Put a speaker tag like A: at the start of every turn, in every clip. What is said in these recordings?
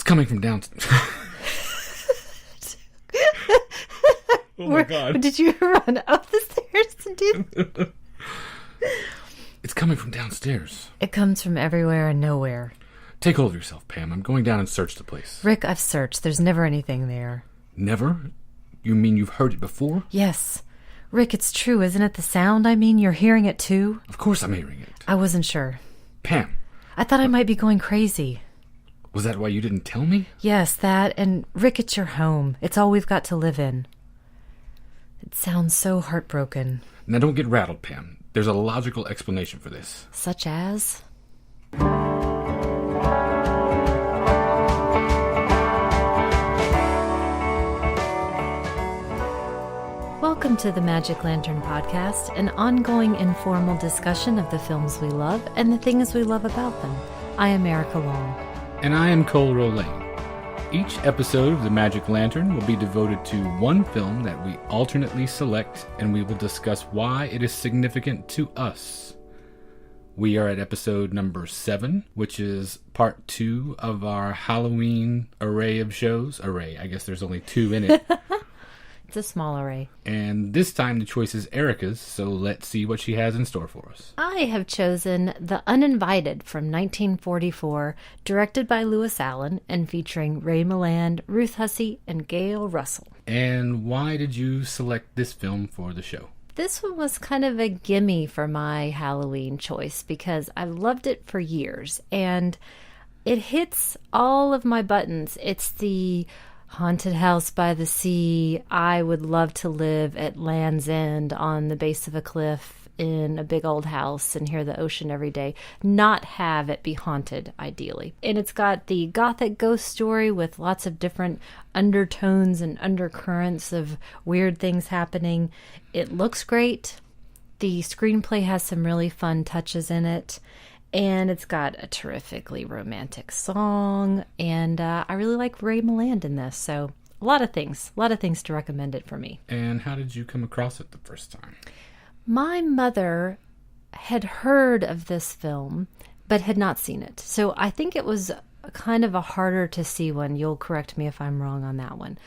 A: coming from down... Oh my God.
B: Did you run up the stairs to do that?
A: It's coming from downstairs.
B: It comes from everywhere and nowhere.
A: Take hold of yourself, Pam. I'm going down and search the place.
B: Rick, I've searched. There's never anything there.
A: Never? You mean you've heard it before?
B: Yes. Rick, it's true, isn't it? The sound, I mean, you're hearing it too?
A: Of course I'm hearing it.
B: I wasn't sure.
A: Pam.
B: I thought I might be going crazy.
A: Was that why you didn't tell me?
B: Yes, that, and Rick, it's your home. It's all we've got to live in. It sounds so heartbroken.
A: Now don't get rattled, Pam. There's a logical explanation for this.
B: Such as? Welcome to the Magic Lantern Podcast, an ongoing informal discussion of the films we love and the things we love about them. I am Erica Long.
A: And I am Cole-o-ween. Each episode of the Magic Lantern will be devoted to one film that we alternately select, and we will discuss why it is significant to us. We are at episode number 7, which is part 2 of our Halloween array of shows. Array, I guess there's only 2 in it.
B: It's a small array.
A: And this time the choice is Erica's, so let's see what she has in store for us.
B: I have chosen The Uninvited from 1944, directed by Lewis Allen and featuring Ray Milland, Ruth Hussey, and Gail Russell.
A: And why did you select this film for the show?
B: This one was kind of a gimme for my Halloween choice because I've loved it for years, and it hits all of my buttons. It's the haunted house by the sea. I would love to live at Land's End on the base of a cliff in a big old house and hear the ocean every day. Not have it be haunted, ideally. And it's got the gothic ghost story with lots of different undertones and undercurrents of weird things happening. It looks great. The screenplay has some really fun touches in it. And it's got a terrifically romantic song, and I really like Ray Milland in this, so a lot of things to recommend it for me.
A: And how did you come across it the first time?
B: My mother had heard of this film, but had not seen it, so I think it was kind of a harder to see one. You'll correct me if I'm wrong on that one.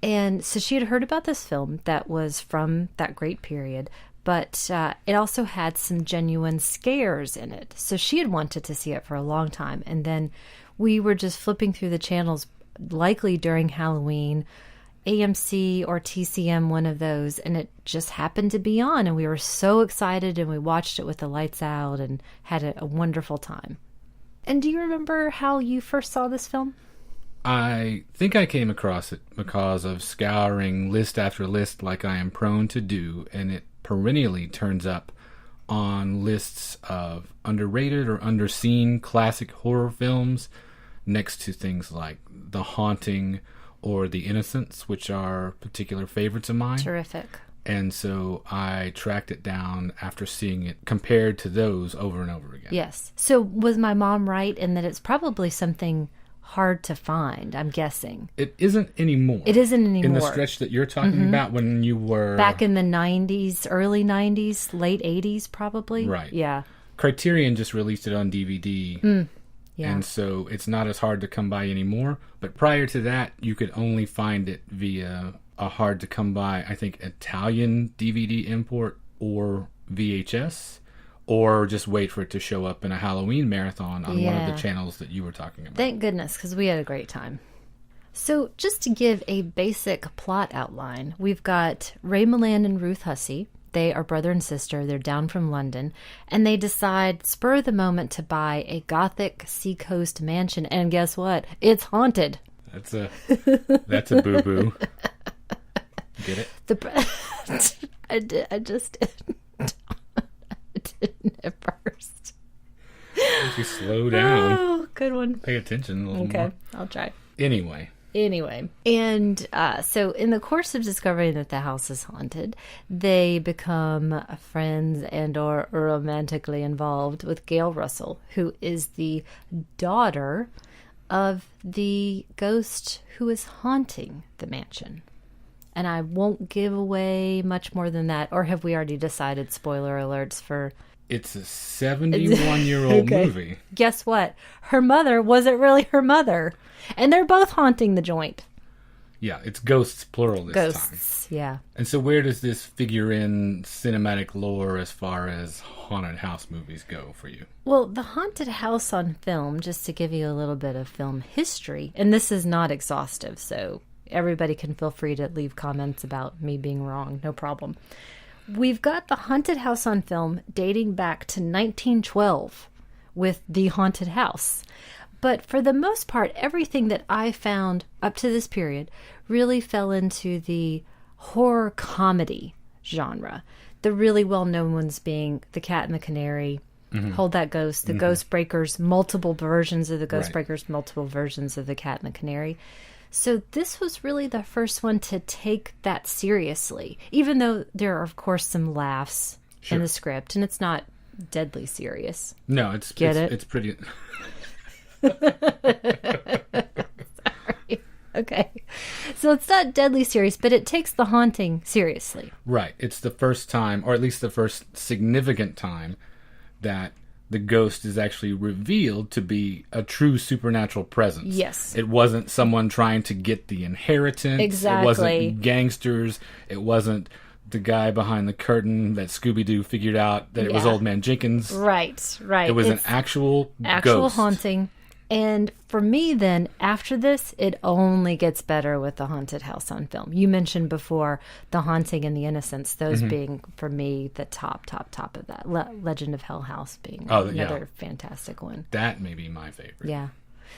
B: And so she had heard about this film that was from that great period, but it also had some genuine scares in it. So she had wanted to see it for a long time. And then we were just flipping through the channels, likely during Halloween, AMC or TCM, one of those, and it just happened to be on. And we were so excited, and we watched it with the lights out and had a wonderful time. And do you remember how you first saw this film?
A: I think I came across it because of scouring list after list like I am prone to do, and it perennially turns up on lists of underrated or underseen classic horror films next to things like The Haunting or The Innocents, which are particular favorites of mine.
B: Terrific.
A: And so I tracked it down after seeing it compared to those over and over again.
B: Yes. So was my mom right in that it's probably something hard to find, I'm guessing?
A: It isn't anymore.
B: It isn't anymore.
A: In the stretch that you're talking about when you were...
B: Back in the 90s, early 90s, late 80s probably?
A: Right.
B: Yeah.
A: Criterion just released it on DVD.
B: Yeah.
A: And so it's not as hard to come by anymore. But prior to that, you could only find it via a hard to come by, I think, Italian DVD import or VHS. Or just wait for it to show up in a Halloween marathon on one of the channels that you were talking about.
B: Thank goodness, because we had a great time. So just to give a basic plot outline, we've got Ray Milland and Ruth Hussey. They are brother and sister. They're down from London. And they decide, spur of the moment, to buy a gothic seacoast mansion. And guess what? It's haunted.
A: That's a boo-boo. Get it?
B: I just didn't. Didn't at first.
A: If you slow down.
B: Oh, good one.
A: Pay attention a little more.
B: Okay, I'll try.
A: Anyway.
B: And so in the course of discovering that the house is haunted, they become friends and or romantically involved with Gail Russell, who is the daughter of the ghost who is haunting the mansion. And I won't give away much more than that. Or have we already decided, spoiler alerts, for
A: It's a 71-year-old
B: Okay.
A: movie.
B: Guess what? Her mother wasn't really her mother. And they're both haunting the joint.
A: Yeah, it's ghosts plural this time.
B: Ghosts, yeah.
A: And so where does this figure in cinematic lore as far as haunted house movies go for you?
B: Well, the haunted house on film, just to give you a little bit of film history, and this is not exhaustive, so everybody can feel free to leave comments about me being wrong, no problem. We've got the haunted house on film dating back to 1912 with The Haunted House. But for the most part, everything that I found up to this period really fell into the horror comedy genre. The really well-known ones being The Cat and the Canary, Hold That Ghost, The Ghost Breakers, multiple versions of The Ghost Breakers, multiple versions of The Cat and the Canary. So this was really the first one to take that seriously, even though there are, of course, some laughs in the script, and it's not deadly serious.
A: No, it's pretty...
B: Sorry. Okay. So it's not deadly serious, but it takes the haunting seriously.
A: Right. It's the first time, or at least the first significant time, that the ghost is actually revealed to be a true supernatural presence.
B: Yes.
A: It wasn't someone trying to get the inheritance.
B: Exactly.
A: It wasn't gangsters. It wasn't the guy behind the curtain that Scooby-Doo figured out that it was Old Man Jenkins.
B: Right.
A: It was an actual ghost.
B: Haunting. And for me then, after this, it only gets better with the haunted house on film. You mentioned before The Haunting and The Innocents, those being, for me, the top of that. Legend of Hell House being another fantastic one.
A: That may be my favorite.
B: Yeah.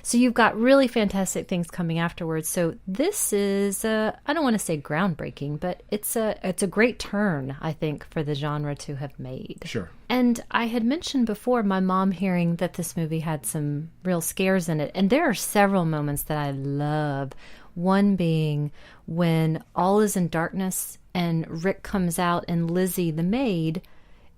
B: So you've got really fantastic things coming afterwards. So this is, I don't want to say groundbreaking, but it's a great turn, I think, for the genre to have made.
A: Sure.
B: And I had mentioned before my mom hearing that this movie had some real scares in it. And there are several moments that I love. One being when all is in darkness and Rick comes out and Lizzie, the maid,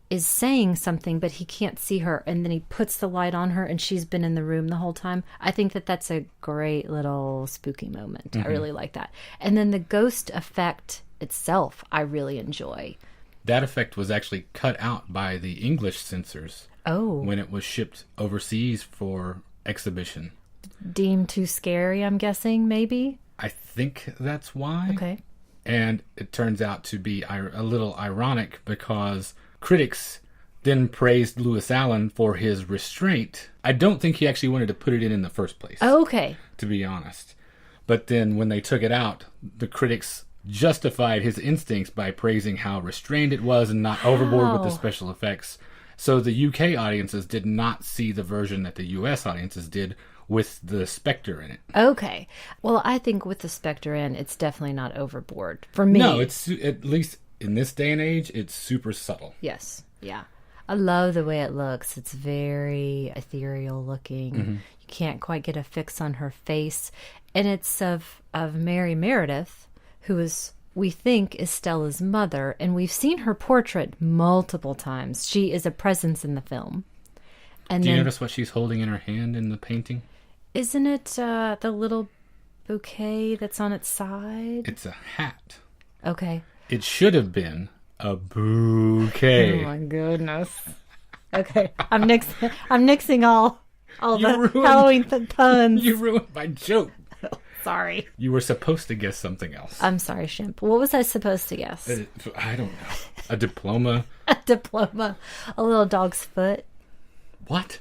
B: is saying something, but he can't see her, and then he puts the light on her, and she's been in the room the whole time. I think that that's a great little spooky moment. I really like that. And then the ghost effect itself, I really enjoy.
A: That effect was actually cut out by the English censors when it was shipped overseas for exhibition.
B: Deemed too scary, I'm guessing, maybe?
A: I think that's why.
B: Okay.
A: And it turns out to be a little ironic because critics then praised Lewis Allen for his restraint. I don't think he actually wanted to put it in the first place.
B: Oh, okay.
A: To be honest. But then when they took it out, the critics justified his instincts by praising how restrained it was and not overboard with the special effects. So the UK audiences did not see the version that the US audiences did with the Spectre in it.
B: Okay. Well, I think with the Spectre in, it's definitely not overboard. For me.
A: No, it's at least in this day and age, it's super subtle.
B: Yes. Yeah. I love the way it looks. It's very ethereal looking. You can't quite get a fix on her face. And it's of Mary Meredith, who is, we think, is Stella's mother. And we've seen her portrait multiple times. She is a presence in the film. And
A: Do you notice what she's holding in her hand in the painting?
B: Isn't it the little bouquet that's on its side?
A: It's a hat.
B: Okay.
A: It should have been a bouquet.
B: Oh my goodness. Okay, I'm nixing all the Halloween puns.
A: You ruined my joke.
B: Sorry.
A: You were supposed to guess something else.
B: I'm sorry, Shimp. What was I supposed to guess?
A: I don't know. A diploma.
B: A diploma. A little dog's foot.
A: What?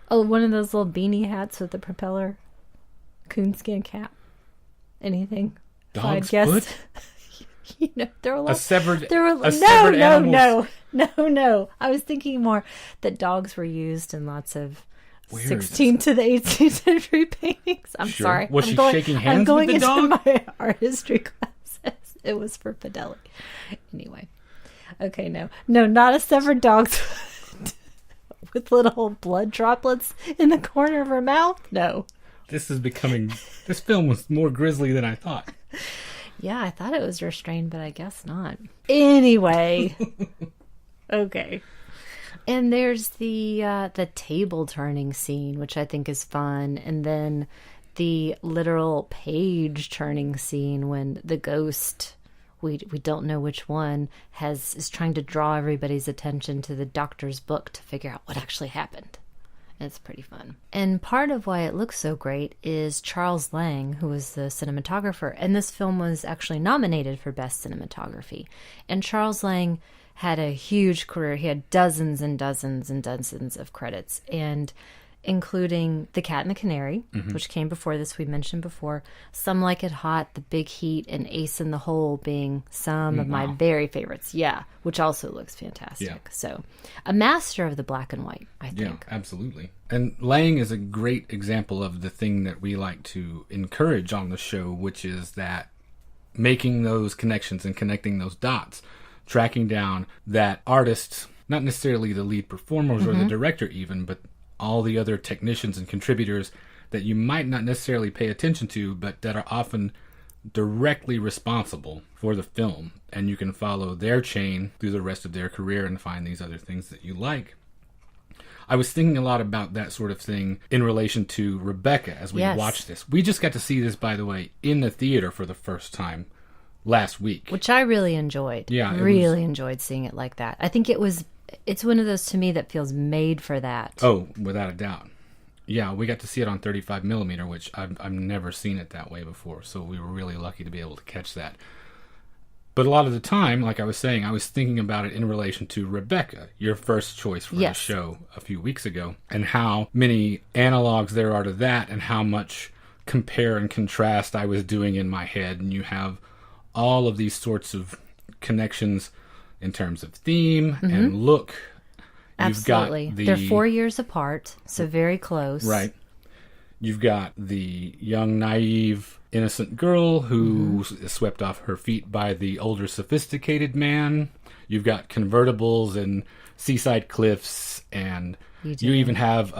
B: Oh, one of those little beanie hats with the propeller. Coonskin cap. Anything?
A: Dog's foot?
B: You know, there were
A: severed
B: no. I was thinking more that dogs were used in lots of 16th to the 18th century paintings. I'm sorry.
A: Was she shaking hands with the dog?
B: I'm going into my art history classes. It was for fidelity. Anyway. Okay, no, not a severed dog's foot with little blood droplets in the corner of her mouth. No.
A: This film was more grisly than I thought.
B: Yeah, I thought it was restrained, but I guess not. Anyway. Okay. And there's the table turning scene, which I think is fun. And then the literal page turning scene when the ghost we don't know which one, is trying to draw everybody's attention to the doctor's book to figure out what actually happened. It's pretty fun. And part of why it looks so great is Charles Lang, who was the cinematographer. And this film was actually nominated for Best Cinematography. And Charles Lang had a huge career. He had dozens and dozens and dozens of credits, and including The Cat and the Canary, which came before this, we mentioned before, Some Like It Hot, The Big Heat, and Ace in the Hole being some of my very favorites. Yeah, which also looks fantastic. Yeah. So a master of the black and white, I think.
A: Yeah, absolutely. And Lang is a great example of the thing that we like to encourage on the show, which is that making those connections and connecting those dots, tracking down that artists, not necessarily the lead performers or the director even, but all the other technicians and contributors that you might not necessarily pay attention to, but that are often directly responsible for the film. And you can follow their chain through the rest of their career and find these other things that you like. I was thinking a lot about that sort of thing in relation to Rebecca as we watched this. We just got to see this, by the way, in the theater for the first time last week.
B: Which I really enjoyed. Yeah. I really enjoyed seeing it like that. I think it's one of those to me that feels made for that.
A: Oh, without a doubt. Yeah, we got to see it on 35 millimeter, which I've never seen it that way before. So we were really lucky to be able to catch that. But a lot of the time, like I was saying, I was thinking about it in relation to Rebecca, your first choice for the show a few weeks ago, and how many analogs there are to that, and how much compare and contrast I was doing in my head. And you have all of these sorts of connections in terms of theme and look.
B: Absolutely. They're 4 years apart, so very close.
A: Right. You've got the young, naive, innocent girl who is swept off her feet by the older, sophisticated man. You've got convertibles and seaside cliffs, and you even have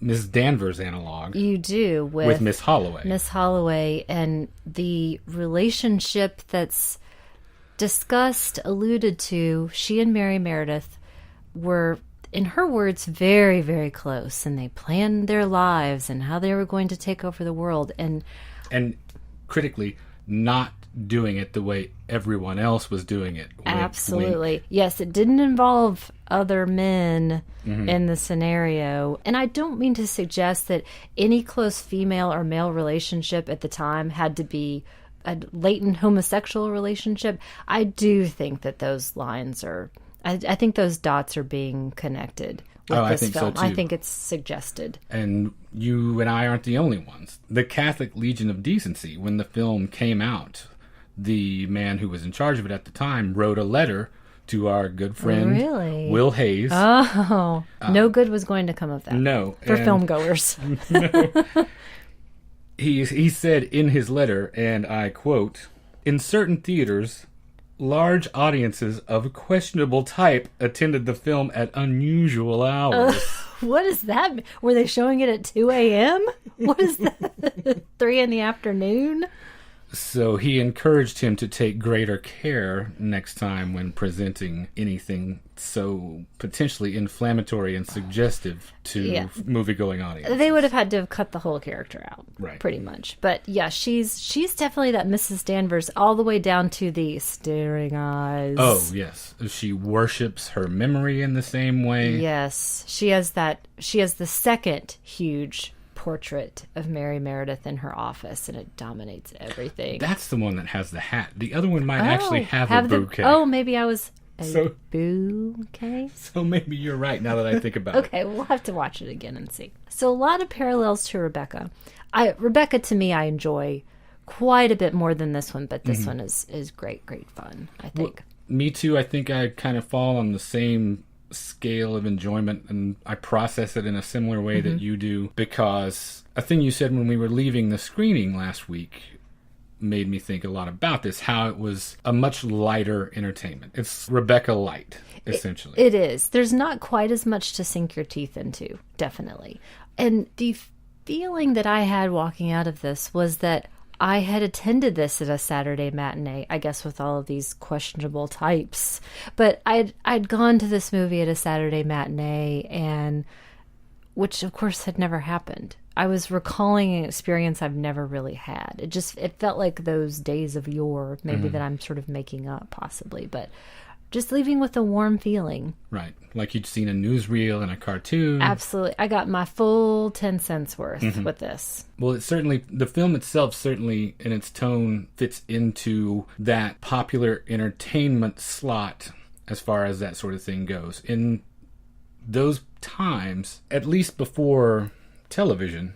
A: Miss Danvers analog.
B: You do,
A: with Miss Holloway.
B: Miss Holloway, and the relationship that's discussed, alluded to. She and Mary Meredith were, in her words, very, very close, and they planned their lives and how they were going to take over the world. And
A: critically, not doing it the way everyone else was doing it. Wink,
B: absolutely.
A: wink.
B: Yes, it didn't involve other men in the scenario. And I don't mean to suggest that any close female or male relationship at the time had to be a latent homosexual relationship. I do think that those lines are... I think those dots are being connected with this
A: I think
B: film.
A: So too.
B: I think it's suggested.
A: And you and I aren't the only ones. The Catholic Legion of Decency, when the film came out, the man who was in charge of it at the time wrote a letter to our good friend Will Hayes.
B: Oh, no good was going to come of that.
A: No.
B: For film goers.
A: No. He said in his letter, and I quote, "In certain theaters, large audiences of questionable type attended the film at unusual hours."
B: What is that? Were they showing it at 2 a.m.? What is that? 3 in the afternoon?
A: So he encouraged him to take greater care next time when presenting anything so potentially inflammatory and suggestive to movie-going audiences.
B: They would have had to have cut the whole character out,
A: right?
B: Pretty much. But yeah, she's definitely that Mrs. Danvers, all the way down to the staring eyes.
A: Oh yes, she worships her memory in the same way.
B: Yes, she has the second huge portrait of Mary Meredith in her office, and it dominates everything.
A: That's the one that has the hat. The other one might actually have a bouquet.
B: Maybe I was bouquet.
A: So maybe you're right now that I think about it.
B: Okay, we'll have to watch it again and see. So a lot of parallels to Rebecca. Rebecca, to me, I enjoy quite a bit more than this one, but this one is great fun, I think.
A: Well, me too. I think I kind of fall on the same scale of enjoyment, and I process it in a similar way that you do, because a thing you said when we were leaving the screening last week made me think a lot about this, how it was a much lighter entertainment. It's Rebecca light, essentially.
B: It is. There's not quite as much to sink your teeth into, definitely. And the feeling that I had walking out of this was that I had attended this at a Saturday matinee, I guess with all of these questionable types. But I'd gone to this movie at a Saturday matinee, and which of course had never happened. I was recalling an experience I've never really had. It felt like those days of yore, maybe that I'm sort of making up possibly, but just leaving with a warm feeling.
A: Right. Like you'd seen a newsreel and a cartoon.
B: Absolutely. I got my full 10 cents worth with this.
A: Well, the film itself certainly in its tone fits into that popular entertainment slot as far as that sort of thing goes. In those times, at least before television,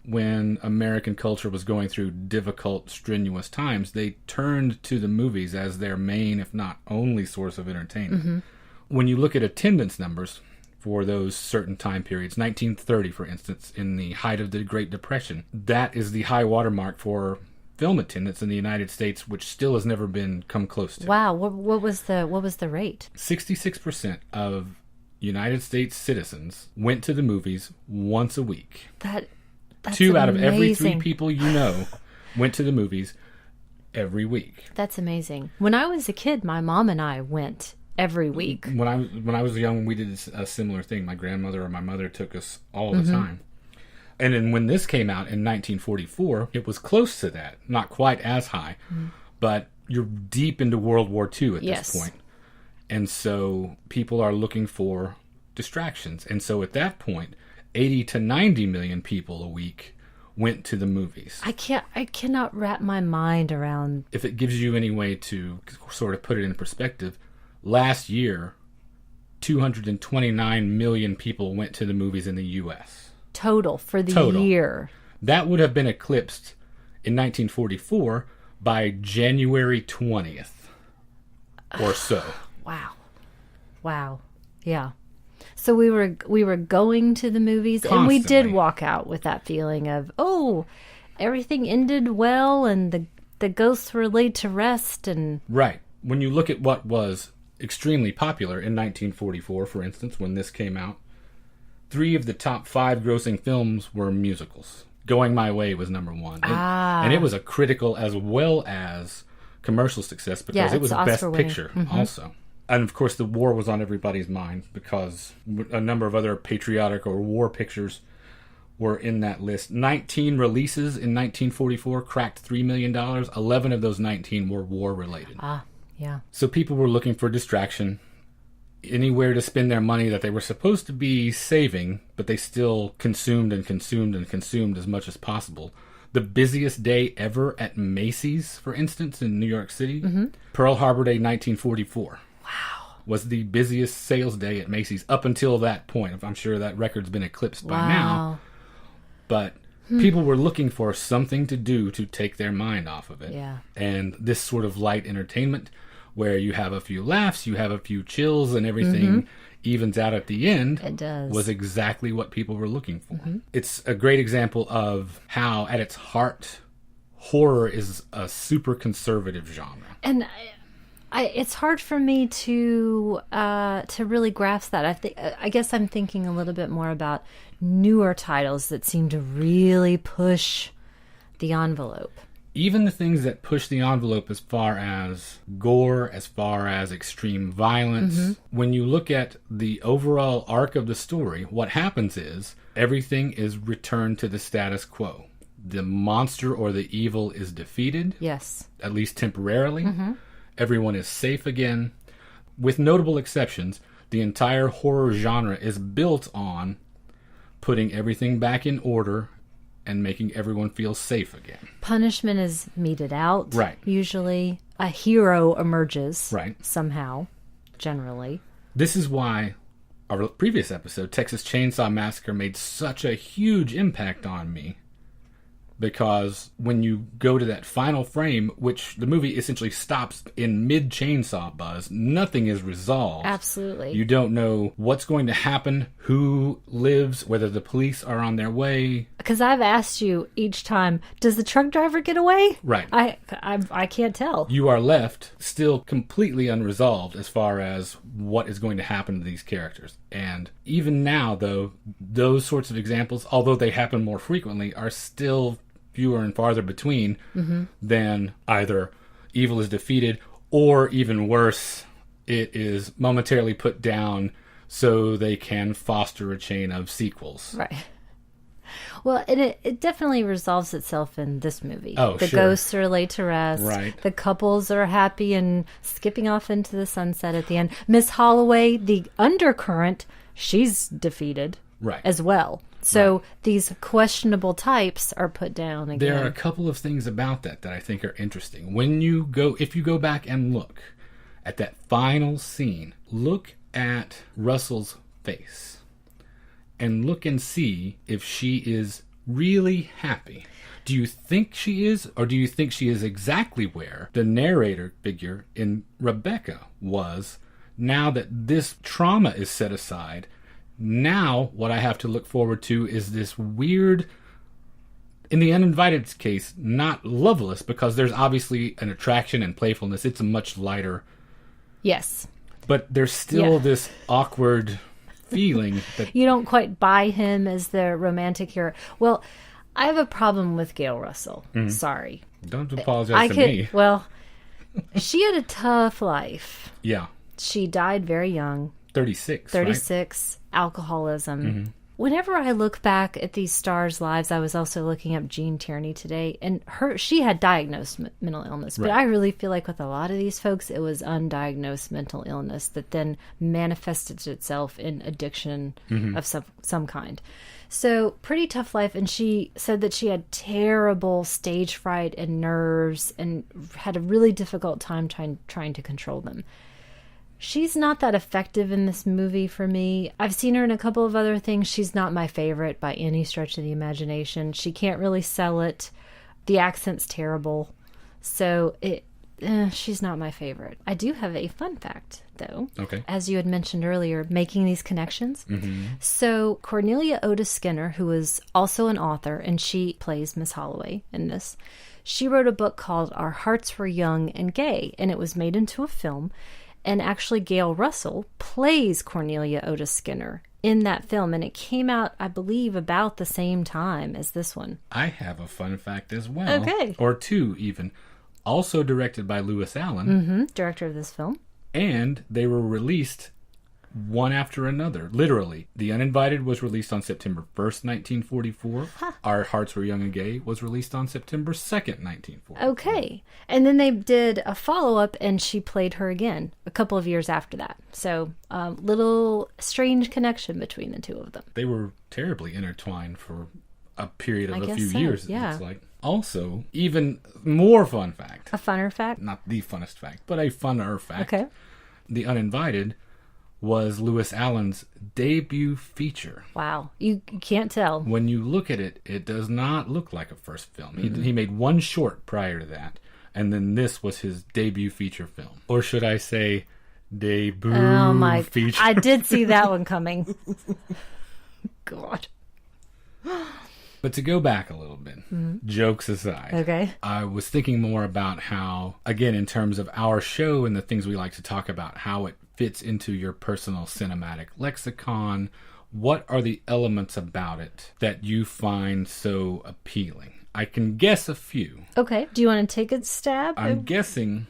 A: when American culture was going through difficult, strenuous times, they turned to the movies as their main, if not only, source of entertainment. When you look at attendance numbers for those certain time periods, 1930, for instance, in the height of the Great Depression, that is the high watermark for film attendance in the United States, which still has never been come close to.
B: Wow, what was the rate?
A: 66% of United States citizens went to the movies once a week.
B: That's
A: 2 out of
B: amazing.
A: every 3 people you know went to the movies every week.
B: That's amazing. When I was a kid, my mom and I went every week.
A: When I was young, we did a similar thing. My grandmother or my mother took us all the time. And then when this came out in 1944, it was close to that. Not quite as high, but you're deep into World War II at this point. And so people are looking for distractions. And so at that point, 80 to 90 million people a week went to the movies.
B: I cannot wrap my mind around.
A: If it gives you any way to sort of put it in perspective, last year, 229 million people went to the movies in the U.S.
B: Total for the year.
A: That would have been eclipsed in 1944 by January 20th or so.
B: Wow. Yeah. So we were going to the movies,
A: Constantly.
B: and we did walk out with that feeling of, oh, everything ended well, and the ghosts were laid to rest. And
A: right. When you look at what was extremely popular in 1944, for instance, when this came out, 3 of the top 5 grossing films were musicals. Going My Way was number 1. And it was a critical as well as commercial success because it was Best Picture also. And of course, the war was on everybody's mind because a number of other patriotic or war pictures were in that list. 19 releases in 1944 cracked $3 million. 11 of those 19 were war-related.
B: Yeah.
A: So people were looking for distraction, anywhere to spend their money that they were supposed to be saving, but they still consumed as much as possible. The busiest day ever at Macy's, for instance, in New York City, Pearl Harbor Day 1944. Was the busiest sales day at Macy's up until that point. I'm sure that record's been eclipsed by now. But people were looking for something to do to take their mind off of it.
B: Yeah.
A: And this sort of light entertainment where you have a few laughs, you have a few chills, and everything evens out at the end.
B: It does.
A: Was exactly what people were looking for. It's a great example of how, at its heart, horror is a super conservative genre.
B: And it's hard for me to really grasp that. I guess I'm thinking a little bit more about newer titles that seem to really push the envelope.
A: Even the things that push the envelope as far as gore, as far as extreme violence, when you look at the overall arc of the story, what happens is everything is returned to the status quo. The monster or the evil is defeated.
B: Yes.
A: At least temporarily. Everyone is safe again. With notable exceptions, the entire horror genre is built on putting everything back in order and making everyone feel safe again.
B: Punishment is meted out.
A: Right.
B: Usually a hero emerges.
A: Right.
B: Somehow, generally.
A: This is why our previous episode, Texas Chainsaw Massacre, made such a huge impact on me. Because when you go to that final frame, which the movie essentially stops in mid-chainsaw buzz, nothing is resolved.
B: Absolutely.
A: You don't know what's going to happen, who lives, whether the police are on their way.
B: Because I've asked you each time, does the truck driver get away?
A: Right.
B: I can't tell.
A: You are left still completely unresolved as far as what is going to happen to these characters. And even now, though, those sorts of examples, although they happen more frequently, are still fewer and farther between than either evil is defeated or, even worse, it is momentarily put down so they can foster a chain of sequels.
B: Right. Well, and it definitely resolves itself in this movie.
A: Oh,
B: the
A: sure.
B: ghosts are laid to rest.
A: Right.
B: The couples are happy and skipping off into the sunset at the end. Miss Holloway, the undercurrent, she's defeated
A: Right.
B: as well. So these questionable types are put down again.
A: There are a couple of things about that I think are interesting. If you go back and look at that final scene, look at Russell's face and look and see if she is really happy. Do you think she is, or do you think she is exactly where the narrator figure in Rebecca was now that this trauma is set aside? Now, what I have to look forward to is this weird, in the Uninvited case, not loveless, because there's obviously an attraction and playfulness. It's a much lighter.
B: Yes.
A: But there's still this awkward feeling that
B: You don't quite buy him as the romantic hero. Well, I have a problem with Gail Russell. Sorry.
A: don't apologize to me.
B: Well, she had a tough life.
A: Yeah,
B: She died very young.
A: 36.
B: 36, alcoholism.
A: Mm-hmm.
B: Whenever I look back at these stars' lives, I was also looking up Jean Tierney today, and she had diagnosed mental illness. But
A: Right.
B: I really feel like with a lot of these folks, it was undiagnosed mental illness that then manifested itself in addiction of some kind. So pretty tough life, and she said that she had terrible stage fright and nerves and had a really difficult time trying to control them. She's not that effective in this movie for me. I've seen her in a couple of other things. She's not my favorite by any stretch of the imagination. She can't really sell it. The accent's terrible. So she's not my favorite. I do have a fun fact, though.
A: Okay.
B: As you had mentioned earlier, making these connections. So Cornelia Otis Skinner, who is also an author, and she plays Miss Holloway in this, she wrote a book called Our Hearts Were Young and Gay, and it was made into a film. And actually, Gail Russell plays Cornelia Otis Skinner in that film. And it came out, I believe, about the same time as this one.
A: I have a fun fact as well.
B: Okay.
A: Or two, even. Also directed by Lewis Allen.
B: Director of this film.
A: And they were released one after another. Literally. The Uninvited was released on September 1st, 1944. Our Hearts Were Young and Gay was released on September 2nd, 1944.
B: Okay. And then they did a follow-up, and she played her again a couple of years after that. So, little strange connection between the two of them.
A: They were terribly intertwined for a period of
B: I
A: a
B: guess
A: few
B: so,
A: years, it
B: yeah.
A: looks like. Also, even more fun fact.
B: A funner fact?
A: Not the funnest fact, but a funner fact.
B: Okay.
A: The Uninvited was Lewis Allen's debut feature.
B: Wow. You can't tell.
A: When you look at it, it does not look like a first film. He made one short prior to that, and then this was his debut feature film. Or should I say, debut feature?
B: I did see that one coming. God.
A: But to go back a little bit, jokes aside,
B: Okay.
A: I was thinking more about how, again, in terms of our show and the things we like to talk about, how it fits into your personal cinematic lexicon. What are the elements about it that you find so appealing? I can guess a few.
B: Okay. Do you want to take a stab?
A: I'm guessing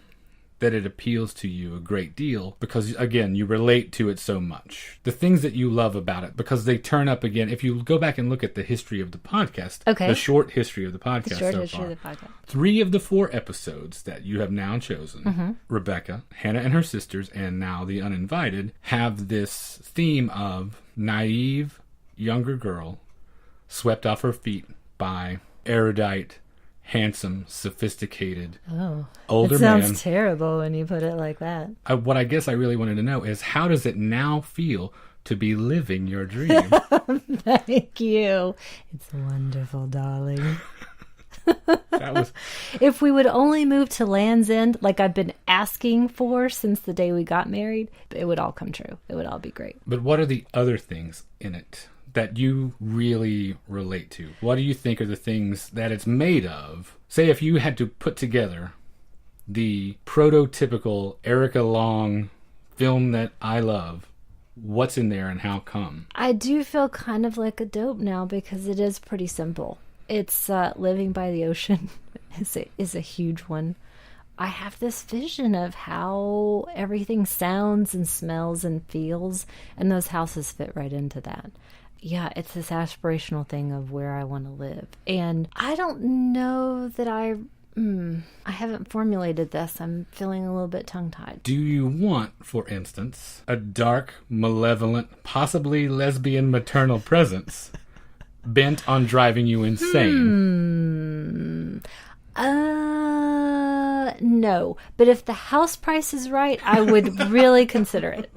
A: that it appeals to you a great deal because, again, you relate to it so much. The things that you love about it, because they turn up again. If you go back and look at the history of the podcast,
B: Okay.
A: the short history of the podcast
B: Short
A: so
B: history
A: far,
B: of the podcast.
A: 3 of the 4 episodes that you have now chosen, Rebecca, Hannah and her sisters, and now The Uninvited, have this theme of naive, younger girl swept off her feet by erudite, handsome, sophisticated, older
B: It sounds
A: man.
B: terrible when you put it like that.
A: What I guess I really wanted to know is, how does it now feel to be living your dream?
B: Thank you. It's wonderful, darling.
A: That was
B: If we would only move to Land's End, like I've been asking for since the day we got married, it would all come true. It would all be great.
A: But what are the other things in it that you really relate to? What do you think are the things that it's made of? Say if you had to put together the prototypical Erica Long film that I love, what's in there and how come?
B: I do feel kind of like a dope now because it is pretty simple. It's living by the ocean is a huge one. I have this vision of how everything sounds and smells and feels, and those houses fit right into that. yeah, it's this aspirational thing of where I want to live. And I don't know that I haven't formulated this. I'm feeling a little bit tongue-tied.
A: Do you want, for instance, a dark, malevolent, possibly lesbian maternal presence bent on driving you insane?
B: No. But if the house price is right, I would really consider it.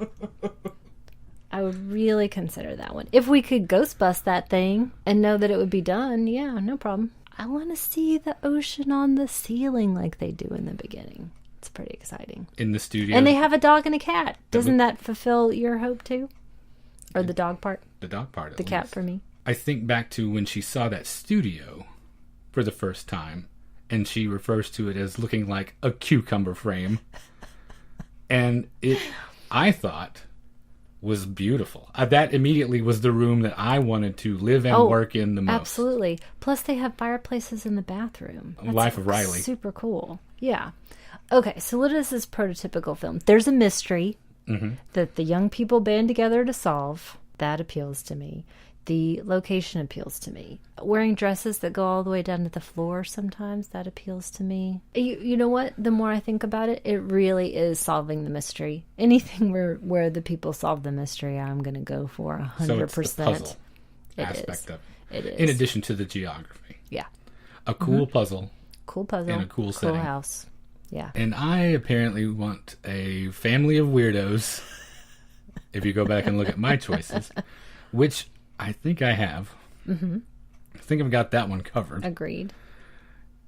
B: I would really consider that one. If we could ghost bust that thing and know that it would be done, yeah, no problem. I want to see the ocean on the ceiling like they do in the beginning. It's pretty exciting.
A: In the studio.
B: And they have a dog and a cat. Doesn't that fulfill your hope too? Or the dog part?
A: The dog part, at
B: The
A: least.
B: cat for me.
A: I think back to when she saw that studio for the first time, and she refers to it as looking like a cucumber frame. And it, I thought, was beautiful. That immediately was the room that I wanted to live and work in the most.
B: Absolutely. Plus they have fireplaces in the bathroom. That's
A: Life of Riley.
B: Super cool. Yeah. Okay, so what is this prototypical film? There's a mystery that the young people band together to solve. That appeals to me. The location appeals to me. Wearing dresses that go all the way down to the floor sometimes, that appeals to me. You know what? The more I think about it, it really is solving the mystery. Anything where the people solve the mystery, I'm going to go for 100%.
A: So it's the puzzle aspect of
B: it. It is.
A: In addition to the geography.
B: Yeah.
A: A cool puzzle.
B: Cool puzzle.
A: And a cool setting.
B: House. Yeah.
A: And I apparently want a family of weirdos, if you go back and look at my choices, which I think I have. I think I've got that one covered.
B: Agreed.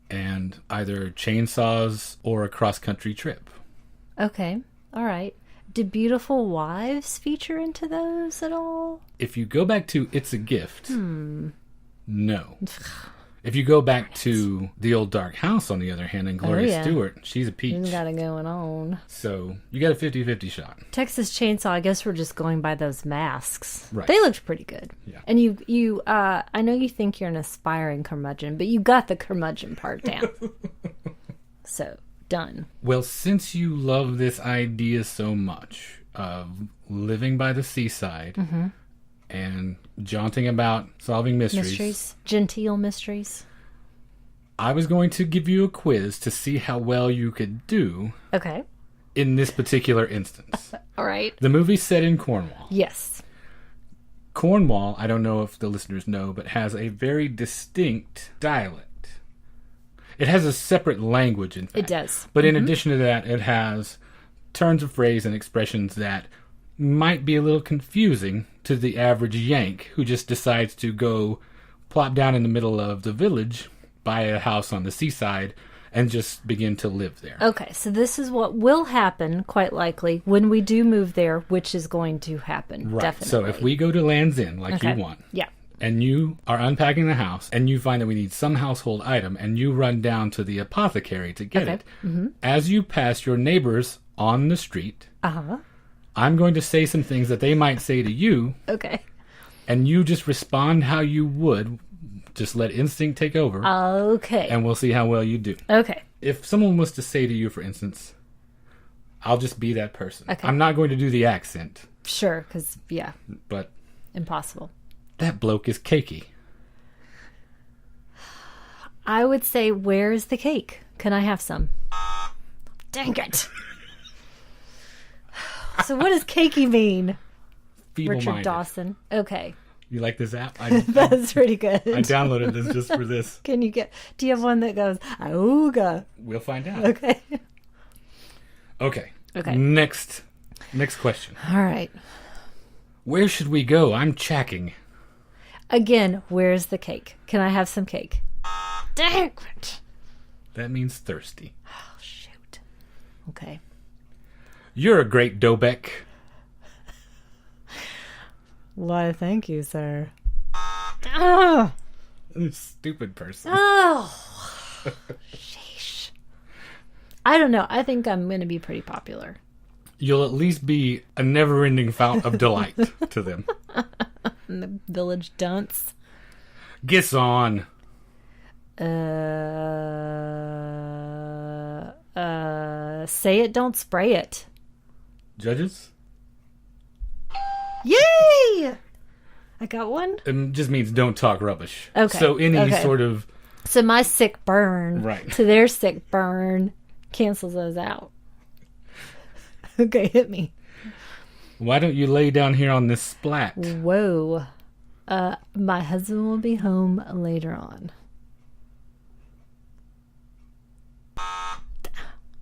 A: And either chainsaws or a cross-country trip.
B: Okay. All right. Did Beautiful Wives feature into those at all?
A: If you go back to It's a Gift, no. If you go back to The Old Dark House, on the other hand, and Gloria Stewart, she's a peach.
B: She's got it going on.
A: So you got a 50-50 shot.
B: Texas Chainsaw, I guess we're just going by those masks.
A: Right.
B: They looked pretty good.
A: Yeah.
B: And you I know you think you're an aspiring curmudgeon, but you got the curmudgeon part down. So, done.
A: Well, since you love this idea so much of living by the seaside and jaunting about solving mysteries.
B: Genteel mysteries.
A: I was going to give you a quiz to see how well you could do
B: Okay.
A: in this particular instance.
B: All right.
A: The movie's set in Cornwall.
B: Yes.
A: Cornwall, I don't know if the listeners know, but has a very distinct dialect. It has a separate language, in fact.
B: It does.
A: But in addition to that, it has turns of phrase and expressions that might be a little confusing to the average Yank who just decides to go plop down in the middle of the village, buy a house on the seaside, and just begin to live there.
B: Okay, so this is what will happen, quite likely, when we do move there, which is going to happen.
A: Right.
B: Definitely.
A: So if we go to Land's End, like you want,
B: Yeah.
A: and you are unpacking the house, and you find that we need some household item, and you run down to the apothecary to get it, as you pass your neighbors on the street, I'm going to say some things that they might say to you,
B: Okay.
A: and you just respond how you would. Just let instinct take over.
B: Okay.
A: And we'll see how well you do.
B: Okay.
A: If someone was to say to you, for instance, I'll just be that person.
B: Okay.
A: I'm not going to do the accent.
B: Sure, because, yeah,
A: But
B: impossible.
A: that bloke is cakey.
B: I would say, where's the cake? Can I have some? Dang it. So what does cakey mean?
A: Feeble-minded.
B: Richard Dawson. Okay.
A: You like this app?
B: That's pretty good.
A: I downloaded this just for this.
B: Do you have one that goes, auga?
A: We'll find out.
B: Okay.
A: Okay.
B: Okay.
A: Next question.
B: All right.
A: Where should we go? I'm checking.
B: Again, where's the cake? Can I have some cake? Dang it.
A: That means thirsty.
B: Oh, shoot. Okay.
A: You're a great Dobeck.
B: Why, thank you, sir. Oh,
A: Stupid person.
B: Sheesh. I don't know. I think I'm going to be pretty popular.
A: You'll at least be a never-ending fount of delight to them.
B: In the village dunce.
A: Gets on.
B: Say it, don't spray it.
A: Judges?
B: Yay! I got one?
A: It just means don't talk rubbish.
B: Okay.
A: So any sort of...
B: So my sick burn
A: Right.
B: to their sick burn cancels those out. Okay, hit me.
A: Why don't you lay down here on this splat?
B: Whoa. My husband will be home later on.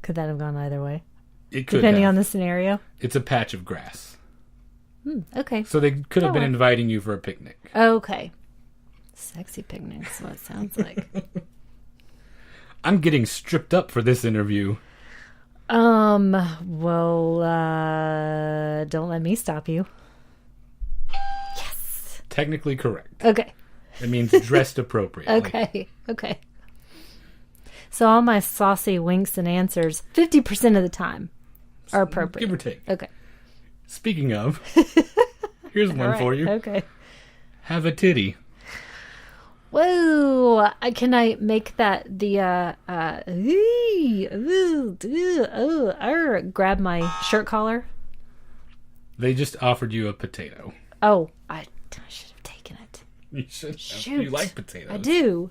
B: Could that have gone either way?
A: It could
B: Depending
A: have.
B: on the scenario?
A: It's a patch of grass.
B: Okay.
A: So they could have been
B: work.
A: inviting you for a picnic.
B: Okay. Sexy picnic's what it sounds like.
A: I'm getting stripped up for this interview.
B: Well, don't let me stop you. Yes.
A: Technically correct.
B: Okay.
A: It means dressed appropriately.
B: Okay. So all my saucy winks and answers, 50% of the time, are appropriate.
A: Give or take.
B: Okay.
A: Speaking of, here's one
B: All right.
A: for you.
B: Okay.
A: Have a titty.
B: Whoa! Can I make that the grab my shirt collar?
A: They just offered you a potato.
B: Oh, I should have taken it.
A: You should.
B: Shoot.
A: You like potatoes.
B: I do.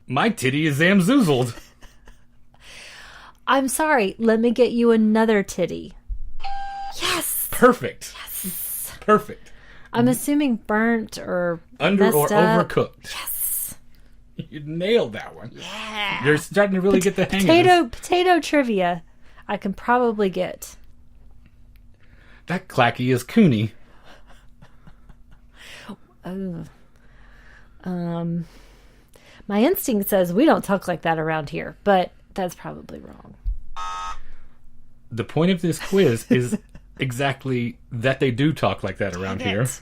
A: My titty is zamzoozled.
B: I'm sorry. Let me get you another titty. Yes.
A: Perfect.
B: Yes.
A: Perfect.
B: I'm assuming burnt or
A: Under
B: messed
A: or
B: up.
A: overcooked.
B: Yes.
A: You nailed that one.
B: Yeah.
A: You're starting to really get the hang of this.
B: Potato trivia. I can probably get.
A: That clacky is Cooney.
B: Oh. My instinct says we don't talk like that around here, but that's probably wrong.
A: The point of this quiz is exactly that they do talk like that around
B: Dang
A: here.
B: it.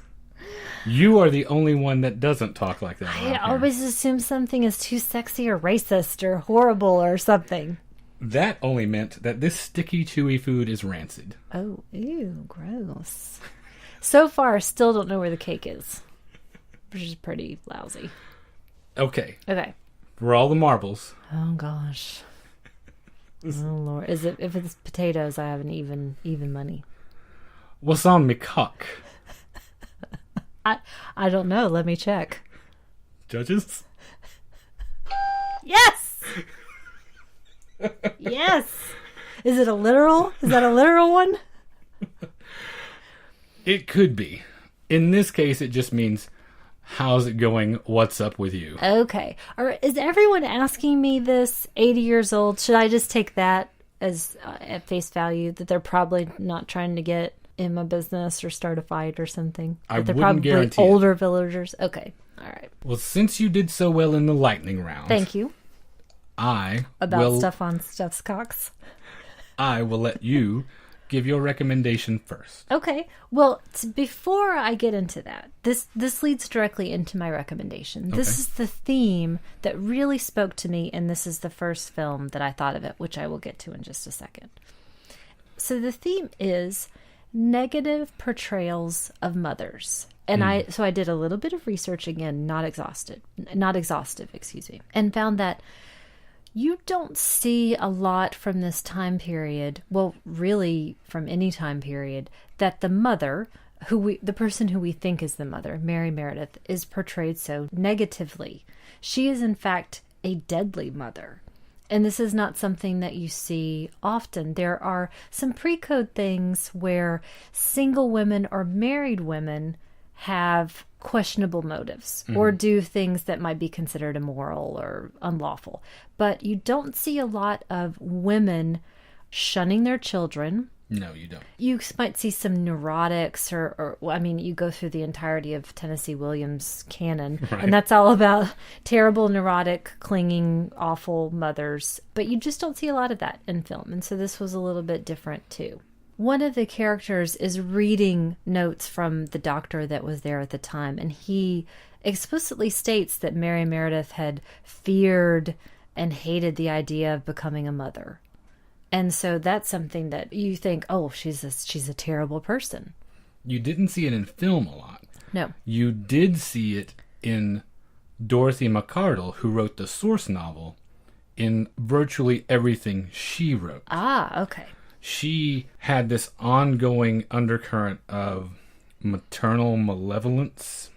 A: You are the only one that doesn't talk like that around
B: I
A: here.
B: always assume something is too sexy or racist or horrible or something.
A: That only meant that this sticky, chewy food is rancid.
B: Oh, ew, gross. So far, still don't know where the cake is, which is pretty lousy.
A: Okay.
B: Okay.
A: For all the marbles.
B: Oh gosh. Oh Lord. Is it if it's potatoes? I have an even money.
A: What's on me cock?
B: I don't know. Let me check.
A: Judges?
B: Yes. Yes. Is it a literal? Is that a literal one?
A: It could be. In this case, it just means, how's it going? What's up with you?
B: Okay. Or is everyone asking me this 80 years old? Should I just take that as at face value that they're probably not trying to get in my business or start a fight or something?
A: I
B: That they're
A: wouldn't
B: probably
A: guarantee it.
B: older villagers. Okay. All right.
A: Well, since you did so well in the lightning round,
B: Thank you.
A: I
B: About
A: will
B: stuff on Stuff's Cocks.
A: I will let you give your recommendation first.
B: Okay. Well, before I get into that, this leads directly into my recommendation. This
A: Okay.
B: is the theme that really spoke to me, and this is the first film that I thought of it, which I will get to in just a second. So the theme is negative portrayals of mothers. And I did a little bit of research again, not exhaustive, excuse me, and found that you don't see a lot from this time period, well, really from any time period, that the mother, the person who we think is the mother, Mary Meredith, is portrayed so negatively. She is, in fact, a deadly mother. And this is not something that you see often. There are some pre-code things where single women or married women have questionable motives or do things that might be considered immoral or unlawful. But you don't see a lot of women shunning their children.
A: No, you don't.
B: You might see some neurotics well, I mean, you go through the entirety of Tennessee Williams' canon,
A: Right.
B: and that's all about terrible, neurotic, clinging, awful mothers. But you just don't see a lot of that in film. And so this was a little bit different too. One of the characters is reading notes from the doctor that was there at the time, and he explicitly states that Mary Meredith had feared and hated the idea of becoming a mother. And so that's something that you think, oh, she's a terrible person.
A: You didn't see it in film a lot.
B: No.
A: You did see it in Dorothy McArdle, who wrote the source novel, in virtually everything she wrote.
B: Ah, okay.
A: She had this ongoing undercurrent of maternal malevolence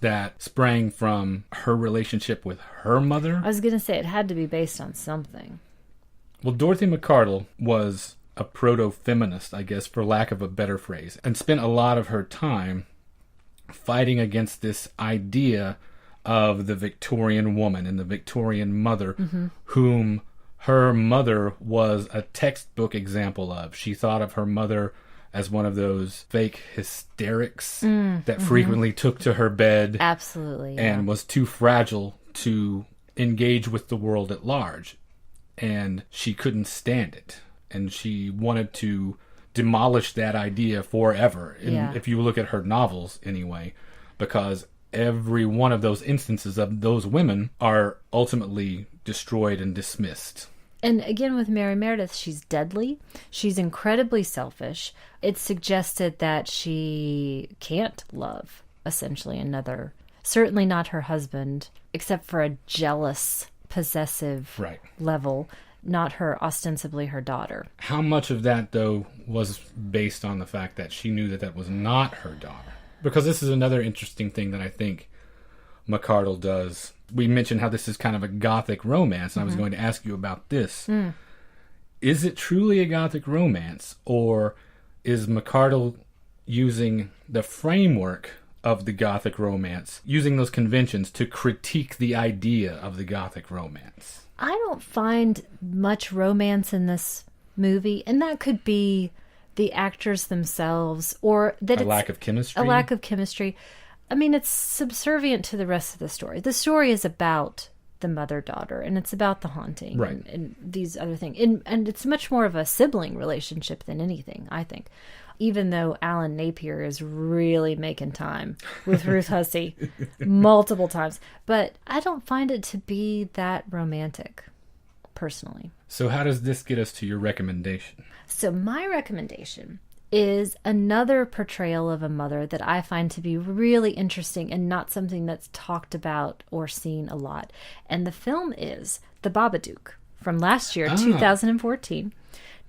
A: that sprang from her relationship with her mother.
B: I was going to say it had to be based on something.
A: Well, Dorothy McArdle was a proto-feminist, I guess, for lack of a better phrase, and spent a lot of her time fighting against this idea of the Victorian woman and the Victorian mother, whom her mother was a textbook example of. She thought of her mother as one of those fake hysterics that frequently took to her bed.
B: Absolutely.
A: And was too fragile to engage with the world at large. And she couldn't stand it. And she wanted to demolish that idea forever. And if you look at her novels anyway, because every one of those instances of those women are ultimately destroyed and dismissed.
B: And again, with Mary Meredith, she's deadly. She's incredibly selfish. It's suggested that she can't love, essentially, another. Certainly not her husband, except for a jealous, possessive level. Not ostensibly her daughter.
A: How much of that, though, was based on the fact that she knew that that was not her daughter? Because this is another interesting thing that I think McArdle does. We mentioned how this is kind of a gothic romance, and I was going to ask you about this. Is it truly a gothic romance, or is McArdle using the framework of the gothic romance, using those conventions to critique the idea of the gothic romance?
B: I don't find much romance in this movie, and that could be the actors themselves, or that
A: a lack of chemistry.
B: A lack of chemistry. I mean, it's subservient to the rest of the story. The story is about the mother-daughter, and it's about the haunting and these other things. And it's much more of a sibling relationship than anything, I think. Even though Alan Napier is really making time with Ruth Hussey multiple times. But I don't find it to be that romantic, personally.
A: So how does this get us to your recommendation?
B: So my recommendation is another portrayal of a mother that I find to be really interesting and not something that's talked about or seen a lot. And the film is The Babadook from last year, 2014.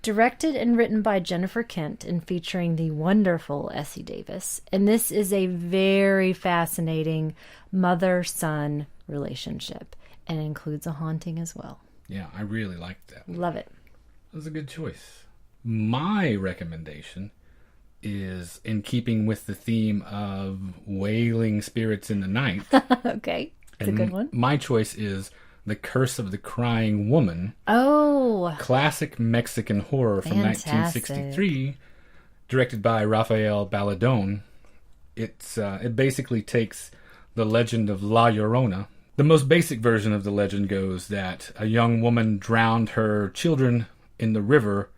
B: Directed and written by Jennifer Kent and featuring the wonderful Essie Davis. And this is a very fascinating mother-son relationship and includes a haunting as well.
A: Yeah, I really liked that one.
B: Love it.
A: That was a good choice. My recommendation is in keeping with the theme of wailing spirits in the night.
B: Okay, it's a good one.
A: My choice is The Curse of the Crying Woman.
B: Oh!
A: Classic Mexican horror from 1963, directed by Rafael Baladon. It basically takes the legend of La Llorona. The most basic version of the legend goes that a young woman drowned her children in the river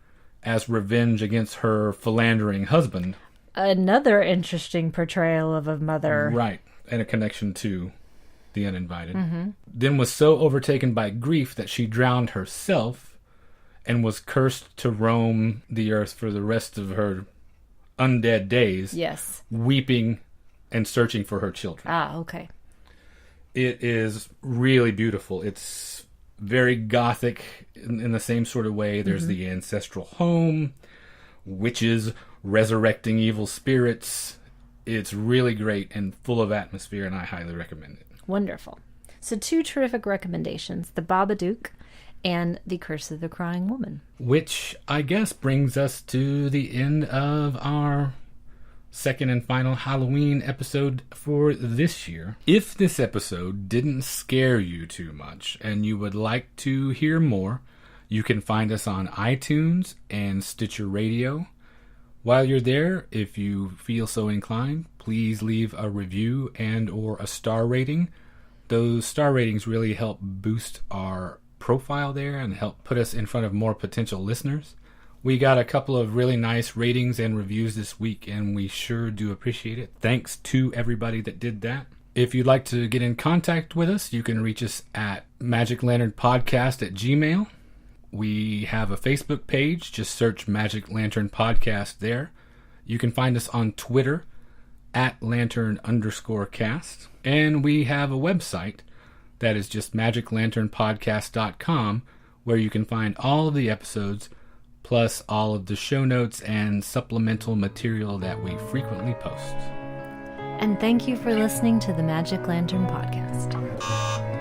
A: as revenge against her philandering husband.
B: Another interesting portrayal of a mother.
A: Right, and a connection to the Uninvited. Then was so overtaken by grief that she drowned herself and was cursed to roam the earth for the rest of her undead days.
B: Yes.
A: Weeping and searching for her children.
B: Ah, okay.
A: It is really beautiful. It's very gothic in the same sort of way. There's the ancestral home, witches resurrecting evil spirits. It's really great and full of atmosphere, and I highly recommend it.
B: Wonderful. So 2 terrific recommendations, The Babadook and The Curse of the Crying Woman.
A: Which I guess brings us to the end of our second and final Halloween episode for this year. If this episode didn't scare you too much and you would like to hear more, you can find us on iTunes and Stitcher Radio. While you're there, if you feel so inclined, please leave a review and or a star rating. Those star ratings really help boost our profile there and help put us in front of more potential listeners. We got a couple of really nice ratings and reviews this week, and we sure do appreciate it. Thanks to everybody that did that. If you'd like to get in contact with us, you can reach us at magiclanternpodcast@gmail.com. We have a Facebook page. Just search Magic Lantern Podcast there. You can find us on Twitter at lantern_cast. And we have a website that is just magiclanternpodcast.com, where you can find all of the episodes, plus all of the show notes and supplemental material that we frequently post.
B: And thank you for listening to the Magic Lantern Podcast.